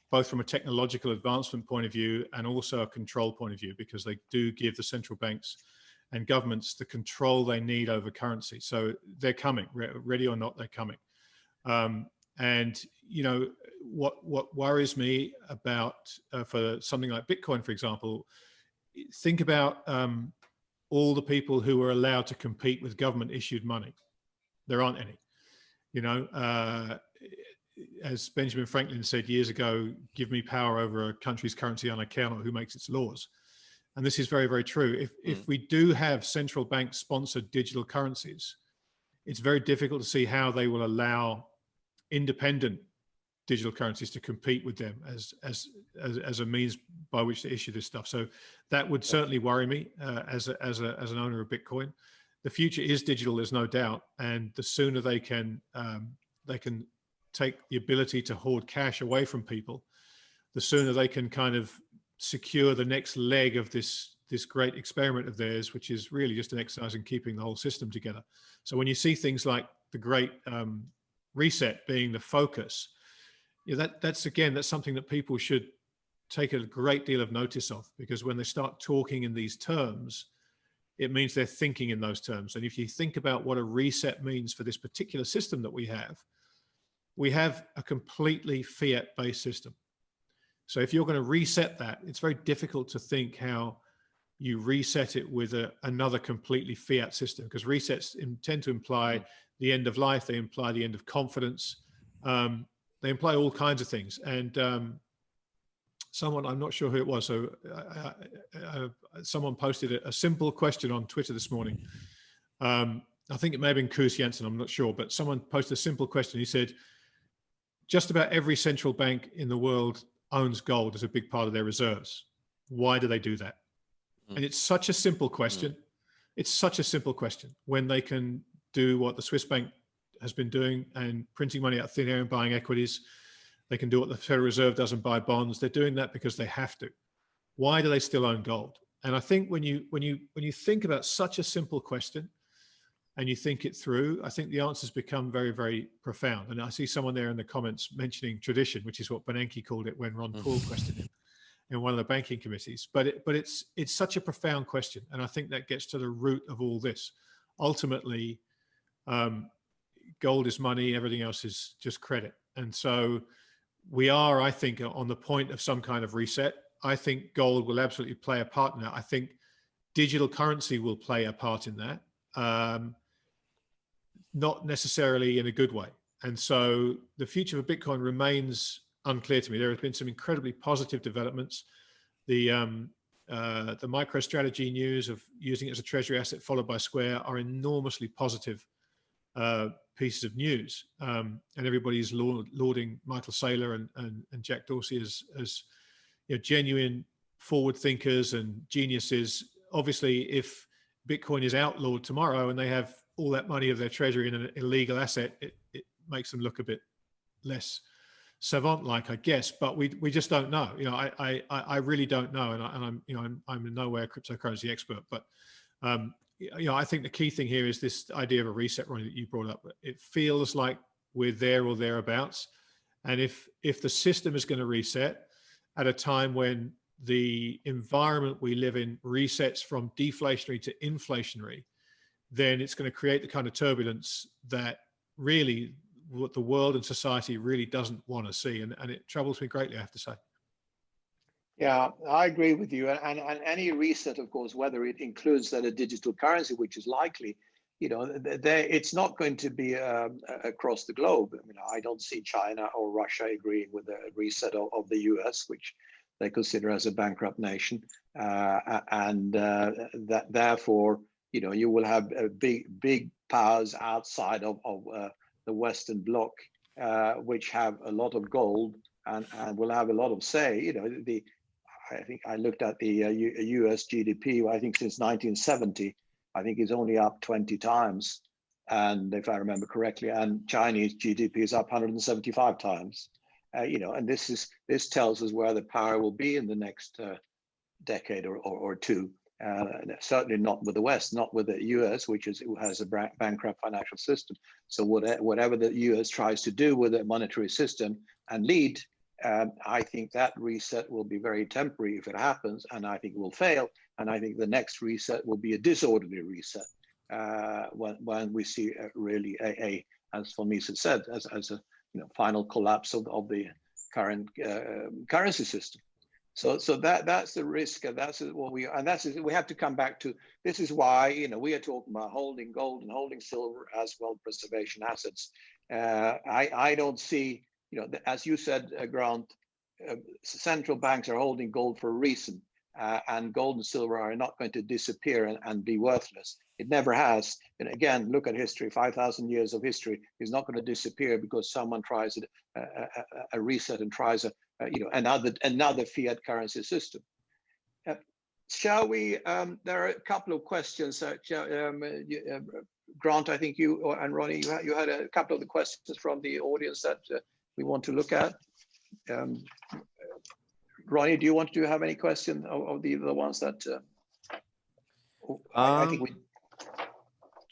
both from a technological advancement point of view and also a control point of view, because they do give the central banks and governments the control they need over currency. So they're coming, ready or not, they're coming. And what worries me about for something like Bitcoin, for example, think about all the people who are allowed to compete with government issued money. There aren't any. As Benjamin Franklin said years ago, give me power over a country's currency and I care not who makes its laws. And this is very, very true. If we do have central bank sponsored digital currencies, it's very difficult to see how they will allow independent digital currencies to compete with them as a means by which to issue this stuff. So that would certainly worry me as an owner of Bitcoin. The future is digital, there's no doubt, and the sooner they can take the ability to hoard cash away from people, the sooner they can kind of secure the next leg of this this great experiment of theirs, which is really just an exercise in keeping the whole system together. So when you see things like the Great Reset being the focus, that's something that people should take a great deal of notice of, because when they start talking in these terms, it means they're thinking in those terms. And if you think about what a reset means for this particular system that we have a completely fiat-based system. So if you're going to reset that, it's very difficult to think how you reset it with another completely fiat system, because resets tend to imply the end of life. They imply the end of confidence. They imply all kinds of things. And someone, I'm not sure who it was, so someone posted a simple question on Twitter this morning. I think it may have been Koos Jensen, I'm not sure, but someone posted a simple question. He said, just about every central bank in the world owns gold as a big part of their reserves. Why do they do that? And it's such a simple question. It's such a simple question when they can do what the Swiss bank has been doing and printing money out of thin air and buying equities. They can do what the Federal Reserve does and buy bonds. They're doing that because they have to. Why do they still own gold? And I think when you think about such a simple question and you think it through, I think the answers become very, very profound. And I see someone there in the comments mentioning tradition, which is what Bernanke called it when Ron Paul questioned him in one of the banking committees. But it's such a profound question. And I think that gets to the root of all this. Ultimately, gold is money, everything else is just credit. And so we are, I think, on the point of some kind of reset. I think gold will absolutely play a part in that. I think digital currency will play a part in that, not necessarily in a good way. And so the future of Bitcoin remains unclear to me. There have been some incredibly positive developments. The MicroStrategy news of using it as a treasury asset followed by Square are enormously positive pieces of news. And everybody's lauding Michael Saylor and Jack Dorsey as genuine forward thinkers and geniuses. Obviously, if Bitcoin is outlawed tomorrow and they have all that money of their treasury in an illegal asset, it makes them look a bit less savant-like, I guess. But we just don't know. I really don't know, and I'm in no way a cryptocurrency expert. But I think the key thing here is this idea of a reset, Ronnie, that you brought up. It feels like we're there or thereabouts, and if the system is going to reset at a time when the environment we live in resets from deflationary to inflationary, then it's going to create the kind of turbulence that really what the world and society really doesn't want to see. And it troubles me greatly, I have to say. Yeah, I agree with you. And any reset, of course, whether it includes that a digital currency, which is likely, it's not going to be across the globe. I mean, I don't see China or Russia agreeing with the reset of the US, which they consider as a bankrupt nation. That therefore, you will have big powers outside of the Western Bloc, which have a lot of gold and will have a lot of say. I think I looked at the US GDP, I think since 1970, I think it's only up 20 times. And if I remember correctly, and Chinese GDP is up 175 times. And this tells us where the power will be in the next decade or two. Certainly not with the West, not with the US, which has a bankrupt financial system. So whatever the US tries to do with the monetary system and lead, I think that reset will be very temporary if it happens, and I think it will fail. And I think the next reset will be a disorderly reset when we see really as von Mises said, as a final collapse of the current currency system. So that's the risk, and that's what we have to come back to. This is why we are talking about holding gold and holding silver as well preservation assets. I don't see, as you said, Grant, central banks are holding gold for a reason, and gold and silver are not going to disappear and be worthless. It never has. And again, look at history. 5,000 years of history is not going to disappear because someone tries a reset and tries another fiat currency system. Shall we? There are a couple of questions. Grant, I think you and Ronnie, you had a couple of the questions from the audience that we want to look at. Ronnie, do you want to have any question of the ones that? I think we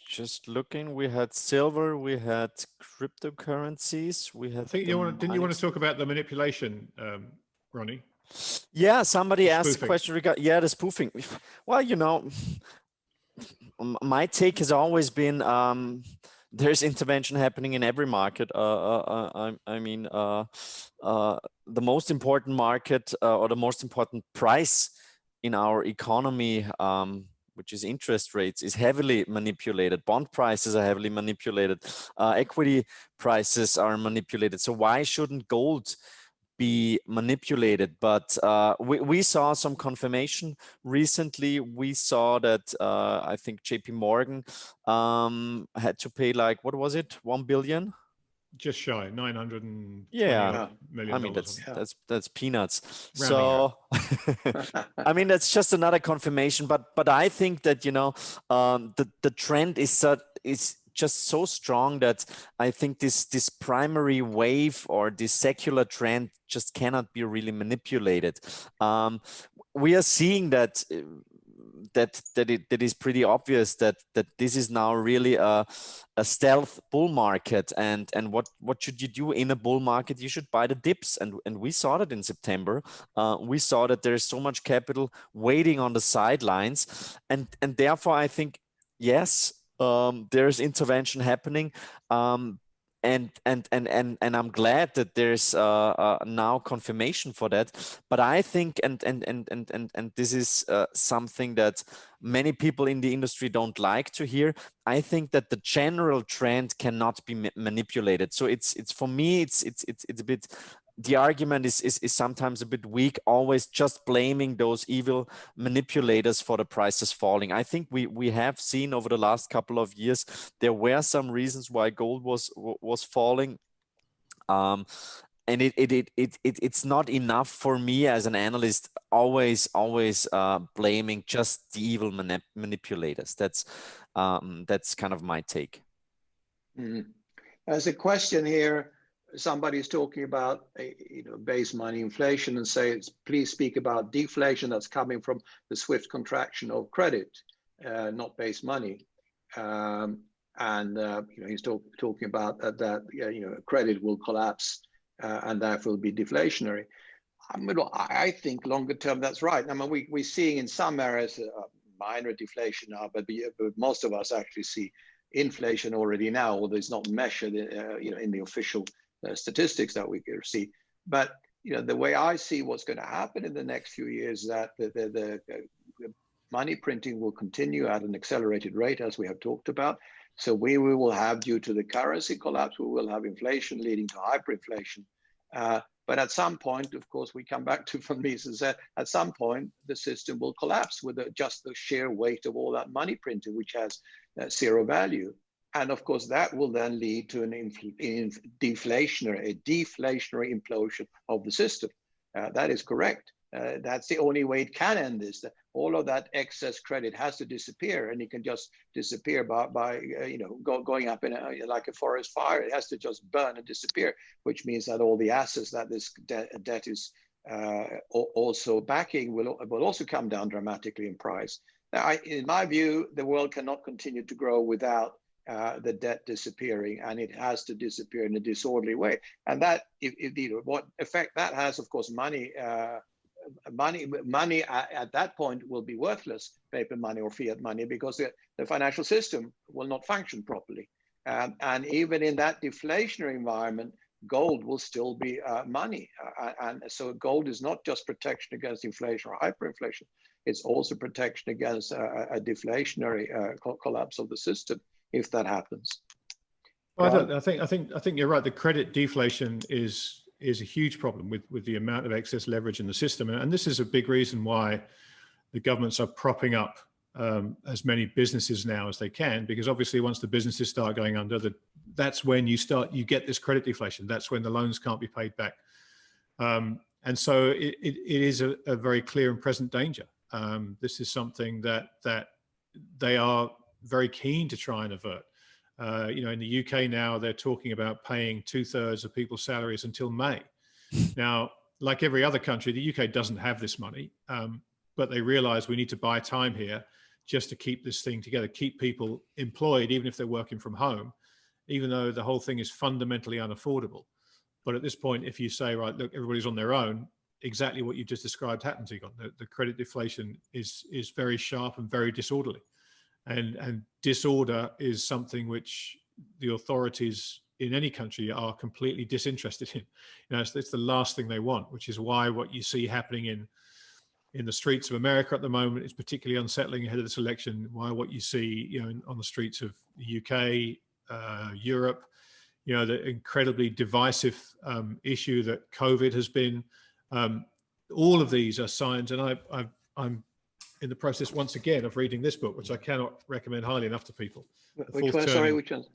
just looking, we had silver, we had cryptocurrencies, we had. I think didn't you want to talk about the manipulation, Ronnie? Yeah, somebody asked a spoofing. question regarding, yeah, the spoofing. Well, you know, my take has always been there's intervention happening in every market. I mean, the most important market or the most important price in our economy, which is interest rates, is heavily manipulated. Bond prices are heavily manipulated. Equity prices are manipulated. So why shouldn't gold be manipulated? But we saw some confirmation recently. We saw that I think JP Morgan had to pay, like, what was it, 1 billion? Just shy, 920 yeah million. I mean, that's peanuts. Rounding So I mean, that's just another confirmation, but I think that, you know, the trend is just so strong that I think this primary wave or this secular trend just cannot be really manipulated. We are seeing that it is pretty obvious that this is now really a stealth bull market, and what should you do in a bull market? You should buy the dips, and we saw that in September. We saw that there is so much capital waiting on the sidelines, and therefore I think, yes, there's intervention happening, and I'm glad that there's now confirmation for that. But I think, and this is something that many people in the industry don't like to hear, I think that the general trend cannot be manipulated. So it's for me, it's a bit, the argument is sometimes a bit weak, always just blaming those evil manipulators for the prices falling. I think we have seen over the last couple of years, there were some reasons why gold was falling. And it's not enough for me as an analyst always blaming just the evil manipulators. That's kind of my take. Mm-hmm. There's a question here. Somebody's talking about base money inflation and says, please speak about deflation that's coming from the swift contraction of credit, not base money. He's talking about that credit will collapse and therefore will be deflationary. I think longer term that's right. I mean, we're seeing in some areas minor deflation now, but most of us actually see inflation already now, although it's not measured in the official statistics that we can see. But the way I see what's going to happen in the next few years is that the money printing will continue at an accelerated rate, as we have talked about. So we will have, due to the currency collapse, we will have inflation leading to hyperinflation. But at some point, of course, we come back to von Mises said, at some point, the system will collapse with just the sheer weight of all that money printed, which has zero value. And of course, that will then lead to a deflationary implosion of the system. That is correct. That's the only way it can end this. That all of that excess credit has to disappear, and it can just disappear by going up in like a forest fire. It has to just burn and disappear, which means that all the assets that this debt is also backing will also come down dramatically in price. Now, in my view, the world cannot continue to grow without the debt disappearing, and it has to disappear in a disorderly way. And that, what effect that has, of course, money at that point will be worthless, paper money or fiat money, because the financial system will not function properly. And even in that deflationary environment, gold will still be money. And so gold is not just protection against inflation or hyperinflation, it's also protection against a deflationary collapse of the system, if that happens. Well, I think you're right. The credit deflation is a huge problem with the amount of excess leverage in the system. And this is a big reason why the governments are propping up as many businesses now as they can, because obviously once the businesses start going under, that's when you get this credit deflation. That's when the loans can't be paid back. And so it is a very clear and present danger. This is something that they are very keen to try and avert. In the UK now, they're talking about paying 2/3 of people's salaries until May. Now, like every other country, the UK doesn't have this money, but they realize we need to buy time here just to keep this thing together, keep people employed, even if they're working from home, even though the whole thing is fundamentally unaffordable. But at this point, if you say, right, look, everybody's on their own, exactly what you just described happens, Egon. The credit deflation is very sharp and very disorderly. And disorder is something which the authorities in any country are completely disinterested in. It's the last thing they want, which is why what you see happening in the streets of America at the moment is particularly unsettling ahead of this election. Why what you see, on the streets of the UK, Europe, the incredibly divisive issue that COVID has been. All of these are signs, and I'm in the process once again of reading this book, which I cannot recommend highly enough to people. Which one? Sorry, which one?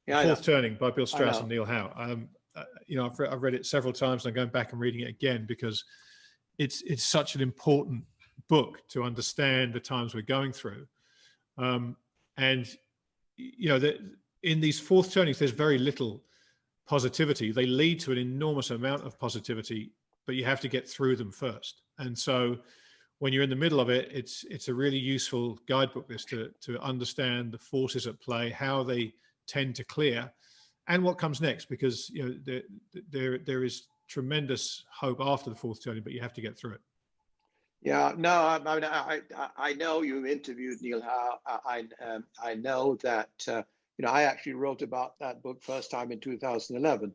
Yeah, Fourth Turning by Bill Strauss and Neil Howe. I've read it several times, and I'm going back and reading it again because it's such an important book to understand the times we're going through. In these fourth turnings, there's very little positivity. They lead to an enormous amount of positivity, but you have to get through them first. And so when you're in the middle of it, it's a really useful guidebook, this to understand the forces at play, how they tend to clear, and what comes next, because there is tremendous hope after the fourth turning, but you have to get through it. Yeah, no, I know you interviewed Neil Howe. I know that I actually wrote about that book first time in 2011,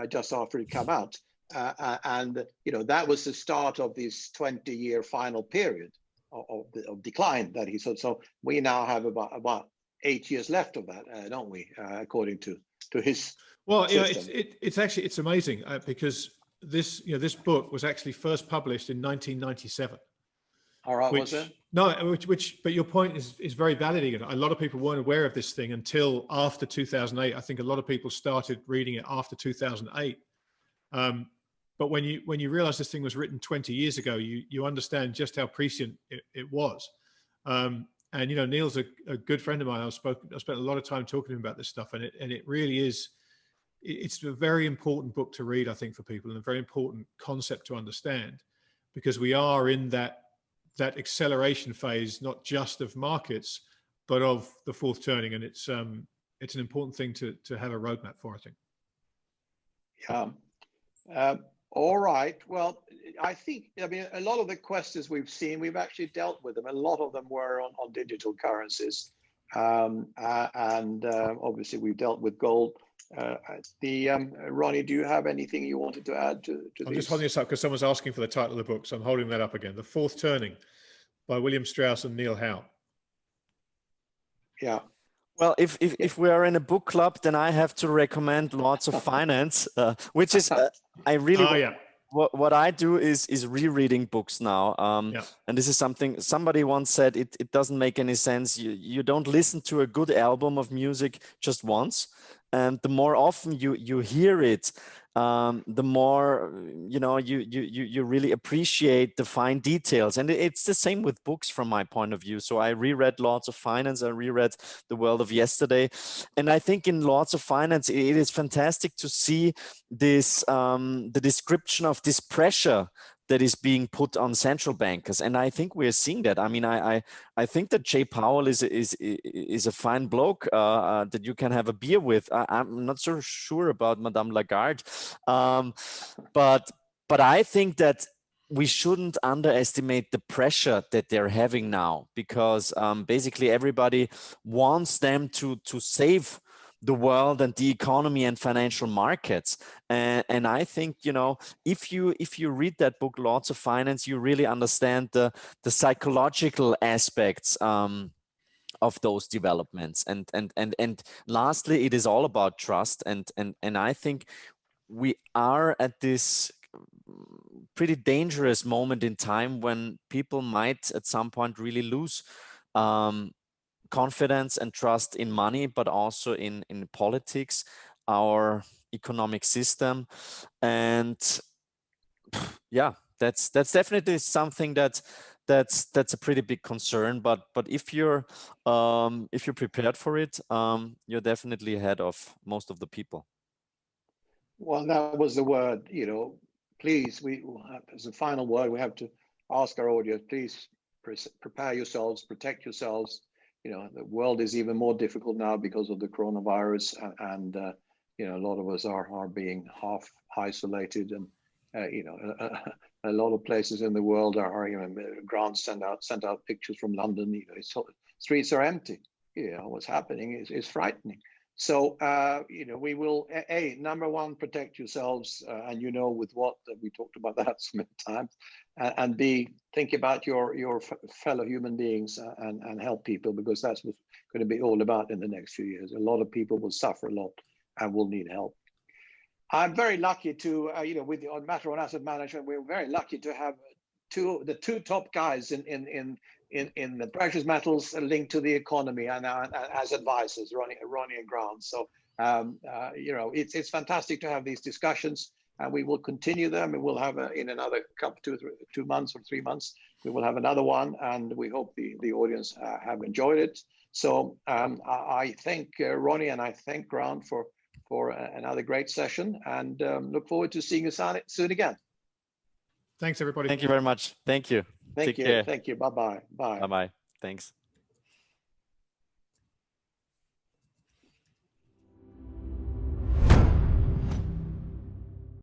just after it came out. And that was the start of this 20-year final period of decline that he said. So we now have about 8 years left of that, don't we? According to his. Well, it's amazing because this book was actually first published in 1997. All right, was it? No, but your point is very valid, Egon. A lot of people weren't aware of this thing until after 2008. I think a lot of people started reading it after 2008. But when you realize this thing was written 20 years ago, you understand just how prescient it was. And Neil's a good friend of mine. I spent a lot of time talking to him about this stuff, and it really is. It's a very important book to read, I think, for people, and a very important concept to understand, because we are in that acceleration phase, not just of markets, but of the fourth turning, and it's an important thing to have a roadmap for, I think. Yeah. All right. Well, I mean, a lot of the questions we've seen, we've actually dealt with them. A lot of them were on digital currencies. And obviously we've dealt with gold. Ronnie, do you have anything you wanted to add to I'm just holding this up because someone's asking for the title of the book. So I'm holding that up again. The Fourth Turning by William Strauss and Neil Howe. Yeah. Well, if we are in a book club, then I have to recommend Lords of Finance, which is I really what I do is rereading books now. And this is something somebody once said. It doesn't make any sense. You don't listen to a good album of music just once, and the more often you hear it, the more you really appreciate the fine details. And it's the same with books from my point of view. So I reread Lords of Finance, I reread The World of Yesterday, and I think in Lords of Finance it is fantastic to see this the description of this pressure that is being put on central bankers, and I think we're seeing that. I mean, I think that Jay Powell is a fine bloke that you can have a beer with. I'm not so sure about Madame Lagarde, but I think that we shouldn't underestimate the pressure that they're having now, because basically everybody wants them to save the world and the economy and financial markets. And I think, if you read that book, Lords of Finance, you really understand the psychological aspects of those developments. And lastly, it is all about trust. And I think we are at this pretty dangerous moment in time when people might at some point really lose confidence and trust in money, but also in politics, our economic system. And yeah, that's definitely something that's a pretty big concern. But if you're prepared for it, you're definitely ahead of most of the people. Well, that was the word, please, as a final word, we have to ask our audience, please prepare yourselves, protect yourselves. You know, the world is even more difficult now because of the coronavirus, and you know, a lot of us are being half isolated, and you know, a lot of places in the world are, you know, Grant sent out pictures from London. You know, streets are empty. You know, what's happening is frightening. So, you know, we will, number one, protect yourselves, and you know, with what we talked about that so many times, and B, think about your fellow human beings and help people, because that's what's going to be all about in the next few years. A lot of people will suffer a lot and will need help. I'm very lucky to, you know, with the Matterhorn Asset Management, we're very lucky to have the two top guys in the precious metals linked to the economy and as advisors, Ronni and Egon. So you know, it's fantastic to have these discussions, and we will continue them. And we'll have in another couple 2 months or 3 months, we will have another one, and we hope the audience have enjoyed it. So I thank Ronni and I thank Grant for another great session, and look forward to seeing you soon again. Thanks, everybody. Thank you very much. Thank you. Thank Take you. care. Thank you. Bye-bye. Bye. Bye-bye. Thanks.